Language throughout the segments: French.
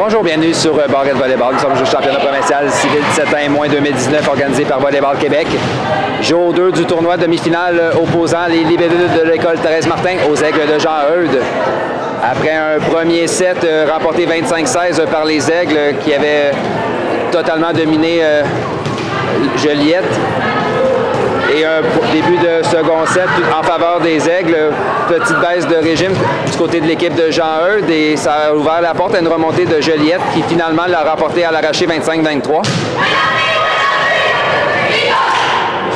Bonjour, bienvenue sur Barrette Volleyball. Nous sommes au championnat provincial civil 17 ans et moins 2019 organisé par Volleyball Québec. Jour 2 du tournoi demi-finale opposant les libellules de l'école Thérèse Martin aux Aigles de Jean-Eudes. Après un premier set remporté 25-16 par les Aigles qui avaient totalement dominé Joliette. Et un début de second set en faveur des Aigles. Petite baisse de régime du côté de l'équipe de Jean-Eudes et ça a ouvert la porte à une remontée de Joliette qui finalement l'a remporté à l'arraché 25-23.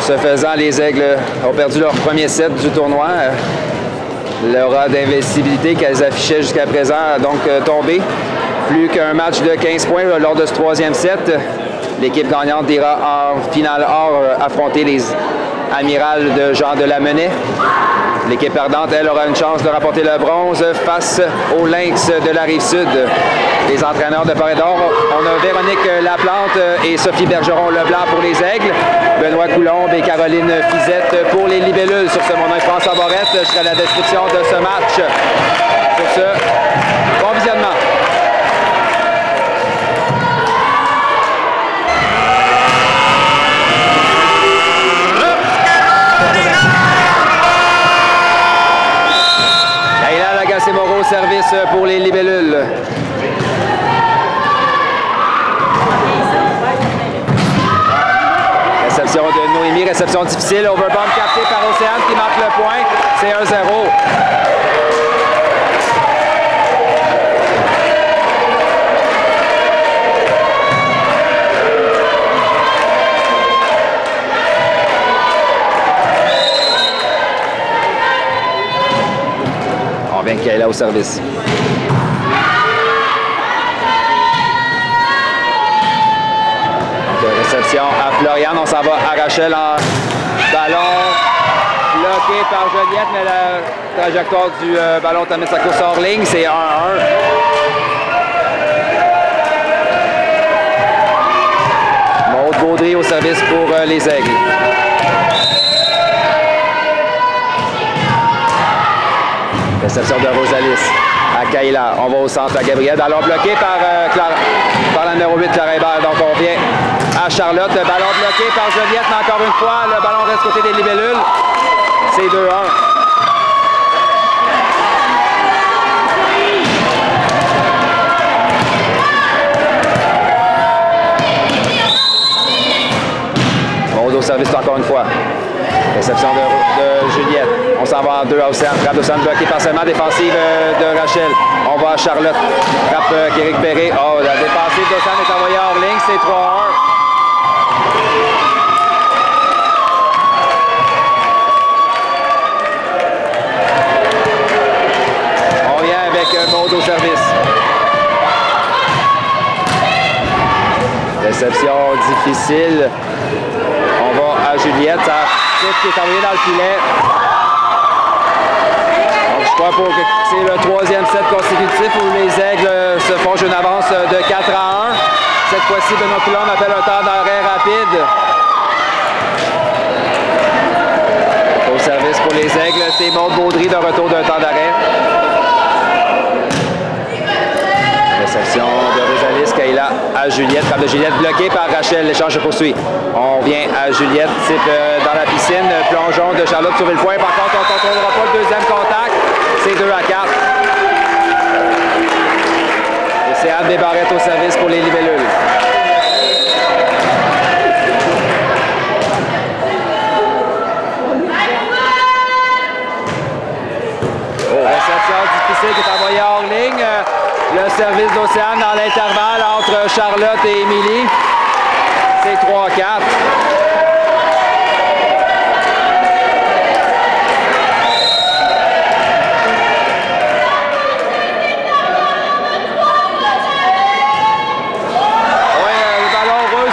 Ce faisant, les Aigles ont perdu leur premier set du tournoi. L'aura d'invincibilité qu'elles affichaient jusqu'à présent a donc tombé. Plus qu'un match de 15 points lors de ce troisième set. L'équipe gagnante ira en finale or affronter les Amirals de Jean de la Menet. L'équipe perdante, elle, aura une chance de remporter le bronze face aux Lynx de la Rive-Sud. Les entraîneurs de Paris-d'Or, on a Véronique Laplante et Sophie Bergeron-Leblanc pour les Aigles, Benoît Coulombe et Caroline Fizette pour les libellules. Sur ce, mon nom est François Borette, je serai à la description de ce match. Sur ce, bon visionnement. C'est Moreau au service pour les libellules. Réception de Noémie, réception difficile. Overbomb capté par Océane qui marque le point. C'est 1-0. Qui est là au service. Donc, réception à Floriane. On s'en va à Rachel en ballon bloqué par Joliette, mais la trajectoire du ballon termine sa course hors ligne. C'est 1-1. Maude Baudry au service pour les Aigles. Réception de Rosalis à Kayla. On va au centre à Gabriel. Ballon bloqué par la numéro 8, Clara Hébert. Donc on vient à Charlotte. Ballon bloqué par Joliette, mais encore une fois, le ballon reste côté des libellules. C'est 2-1. Maud au service encore une fois. Réception de Juliette. On s'en va en 2 à Océane. Frappe d'Océane bloquée partiellement. Défensive de Rachel. On va à Charlotte. Frappe qu'Éric Perret. Oh, la défensive d'Océane est envoyée hors ligne. C'est 3-1. On vient avec Maud au service. Réception difficile. On va à Juliette. Ça qui est envoyé dans le filet. Donc, je crois que c'est le troisième set consécutif où les Aigles se font une avance de 4-1. Cette fois-ci, Benoît Coulombe appelle un temps d'arrêt rapide. Au service pour les Aigles, c'est Maude Baudry de retour d'un temps d'arrêt. Réception de Rosalis, Kayla à Juliette. Frappe de Juliette bloquée par Rachel. L'échange se poursuit. On vient à Juliette, type dans la piscine. Plongeon de Charlotte sur le point. Par contre, on ne contrôlera pas le deuxième contact. C'est 2-4. Et c'est Anne Desbarrettes au service pour les libellules. Réception difficile qui est envoyée hors ligne. Le service d'Océane dans l'intervalle entre Charlotte et Émilie. C'est 3-4.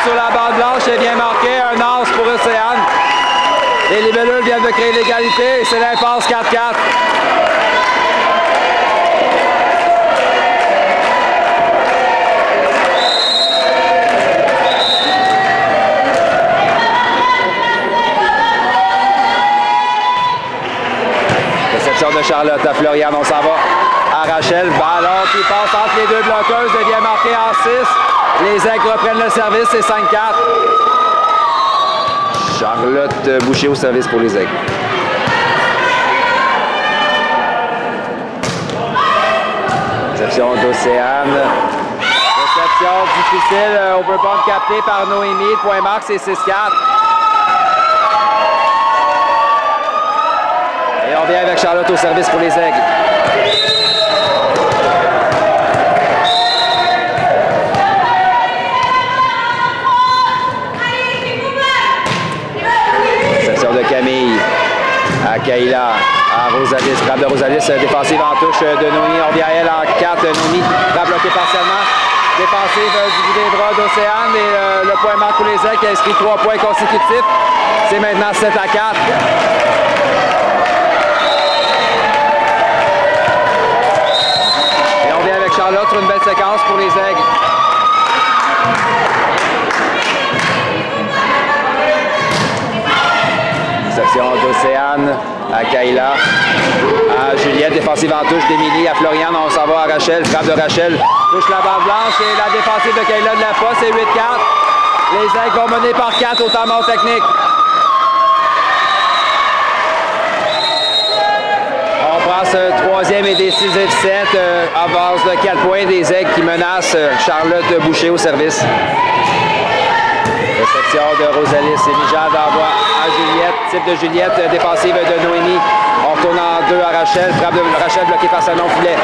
Sur la bande blanche, c'est bien marqué, un as pour Océane. Les libellules viennent de créer l'égalité et c'est l'impasse 4-4. Réception de Charlotte à Floriane, on s'en va à Rachel. Ballon qui passe entre les deux bloqueuses, devient marqué en 6. Les Aigles reprennent le service, c'est 5-4. Charlotte Boucher au service pour les Aigles. Réception d'Océane. Réception difficile, overbomb capté par Noémie. Point marque, c'est 6-4. Et on vient avec Charlotte au service pour les Aigles. Réception de Camille à Kayla. À Rosalis, frappe de Rosalis, défensive en touche de Noémie. On vient à elle en 4. Noémie va bloquer partiellement. Défensive du bout des bras d'Océane. Et le point marque pour les Aigles qui a inscrit 3 points consécutifs. C'est maintenant 7-4. Et on vient avec Charlotte sur une belle séquence pour les Aigles. Réception d'Océane à Kayla, à Juliette, défensive en touche d'Émilie, à Floriane, on s'en va à Rachel, frappe de Rachel, touche la barre blanche et la défensive de Kayla de la fosse, c'est 8-4. Les Aigles vont mener par 4 au temps mort technique. On prend ce troisième et décisif set à base de 4 points des Aigles qui menacent Charlotte Boucher au service. Réception de Rosalis et Mijade envoie à Juliette. Type de Juliette, défensive de Noémie. On retourne en 2 à Rachel. Frappe de Rachel bloquée par Salon Filet.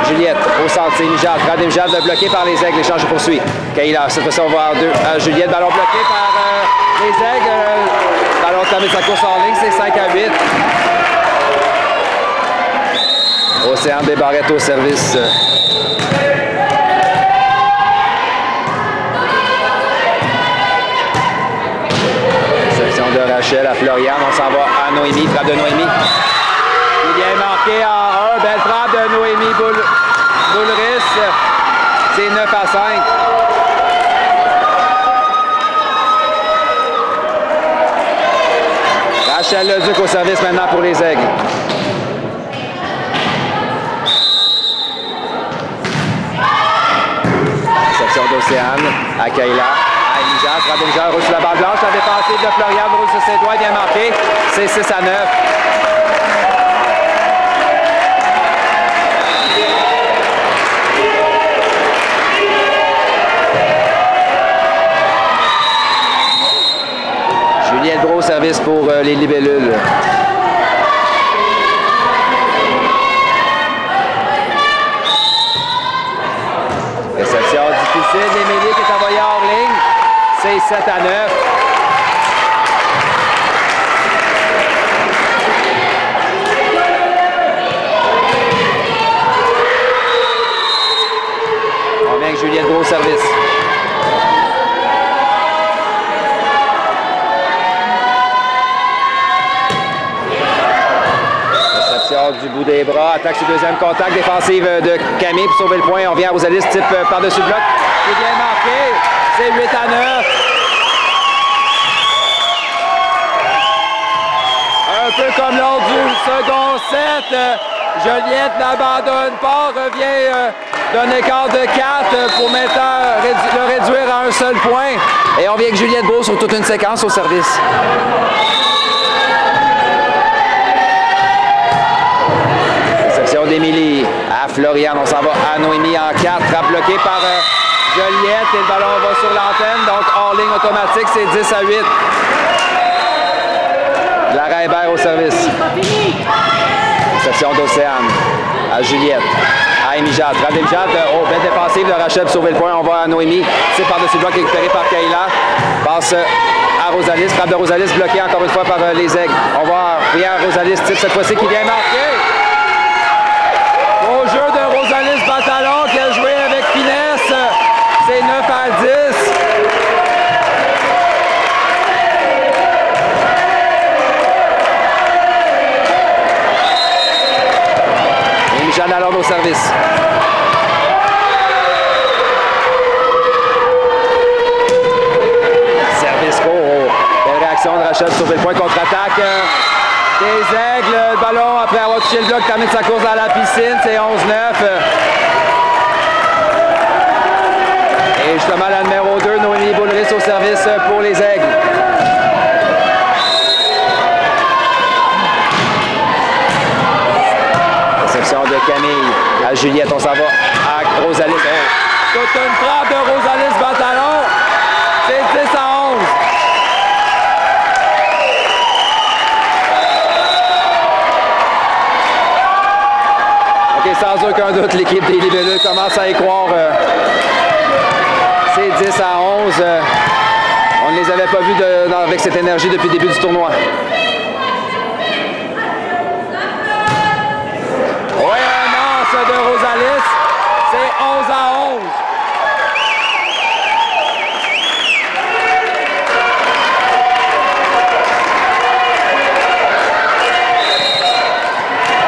Juliette au centre, c'est Mijade. Frappe de Mijade bloquée par les Aigles. L'échange poursuit. Kayla, cette fois-ci, on va en 2 à Juliette. Ballon bloqué par les Aigles. Ballon termine sa course en ligne, c'est 5-8. Océane Desbarrettes au service. De Rachel à Floriane, on s'en va à Noémie, frappe de Noémie. Il vient marqué en 1, belle frappe de Noémie Boulris, c'est 9-5. Rachel Leduc au service maintenant pour les Aigles. Réception d'Océane à Kayla. Mijade, frappe de Mijade, roule sur la barre blanche, la défensive de Floriane roule sur ses doigts, bien marqué, c'est 6-9. Juliette Brault, service pour les libellules. Réception difficile, Émilie qui est envoyée hors ligne. C'est 7-9. On vient avec Juliette Gros service. Réception du bout des bras. Attaque sur deuxième contact. Défensive de Camille pour sauver le point. On vient à Rosalis, type par-dessus le bloc. C'est bien marqué. C'est 8-9. Un peu comme lors du second set, Juliette n'abandonne pas, revient d'un écart de 4 pour maintenant le réduire à un seul point. Et on vient avec Juliette Beau sur toute une séquence au service. Réception d'Émilie à Floriane. On s'en va à Noémie en 4. Frappe bloquée par Juliette et le ballon va sur l'antenne. Donc hors ligne automatique, c'est 10-8. Lara Hébert au service. Réception d'Océane à Juliette. À Mijade. Frappe de Mijade. Oh, belle défensive de Rachel pour sauver le point. On va à Noémie. C'est par-dessus le bloc récupéré par Kayla. Passe à Rosalis. Frappe de Rosalis bloquée encore une fois par les Aigles. On va rien à Rosalis type cette fois-ci qui vient marquer. Au jeu de Rosalis Batalon qui a joué avec finesse. C'est 9-10. Michel Lalonde au service. Service court. Belle réaction de Rachel sur le point contre-attaque. Les Aigles, le ballon après avoir touché le bloc, termine sa course dans la piscine, c'est 11-9. Et justement, la numéro 2, Noémie Boulris au service pour les Aigles. Réception de Camille à Juliette, on s'en va à Rosalie. Toute une frappe de Rosalie Batalon. C'est 10-11. OK, sans aucun doute, l'équipe des Libellule commence à y croire. C'est 10-11. On ne les avait pas vus avec cette énergie depuis le début du tournoi. Oui, un lance de Rosalis. C'est 11-11.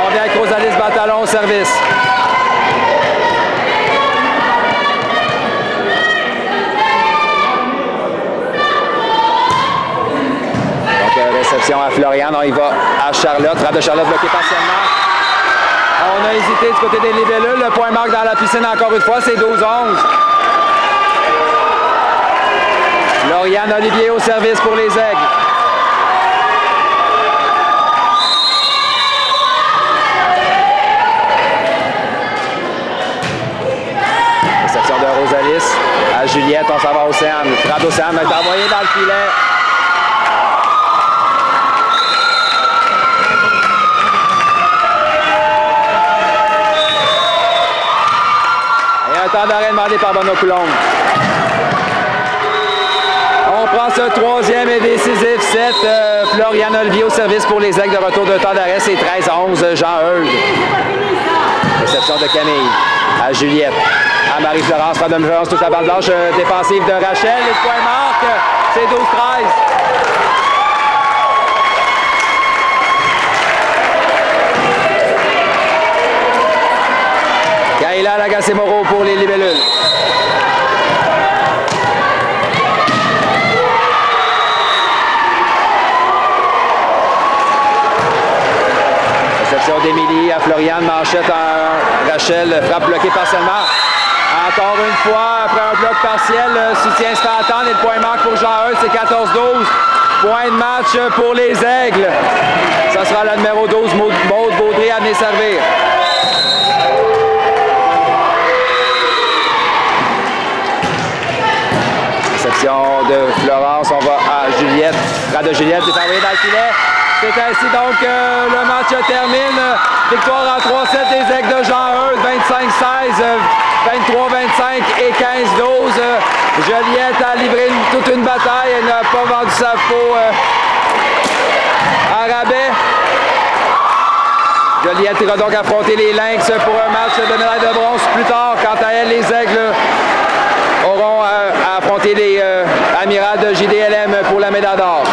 On vient avec Rosalis Batalon au service. Réception à Floriane, on y va à Charlotte. Frappe de Charlotte bloquée partiellement. On a hésité du côté des Libellules. Le point marque dans la piscine encore une fois, c'est 12-11. Lauriane Olivier au service pour les Aigles. Réception de Rosalis à Juliette, on s'en va à Océane. Frappe d'Océane est envoyée dans le filet. Temps d'arrêt demandé par Benoît Coulombe. On prend ce troisième et décisif set. Floriane Olivier au service pour les Aigles de retour de temps d'arrêt. C'est 13-11. Jean Heude. Réception de Camille à Juliette. À Marie-Florence. Pas de Florence, touche la balle blanche défensive de Rachel. Et le point marque. C'est 12-13. Kaila Lagacé-Moreau pour les Libellules. Réception d'Émilie à Floriane, manchette à Rachel, frappe bloquée partiellement. Encore une fois, après un bloc partiel, le soutien se fait attendre et le point marque pour Jean Heude, c'est 14-12. Point de match pour les Aigles. Ça sera la numéro 12, Maude Baudry à venir servir. Réception de Florence, on va à Juliette. Frappe de Juliette, c'est envoyé dans le filet. C'est ainsi donc le match termine. Victoire en 3-7 des Aigles de Jean Heude, 25-16, 23-25 et 15-12. Juliette a livré toute une bataille. Elle n'a pas vendu sa peau à rabais. Juliette ira donc affronter les Lynx pour un match de médaille de bronze plus tard. Quant à elle, les Aigles auront à affronter les Amirals de JDLM pour la médaille d'or.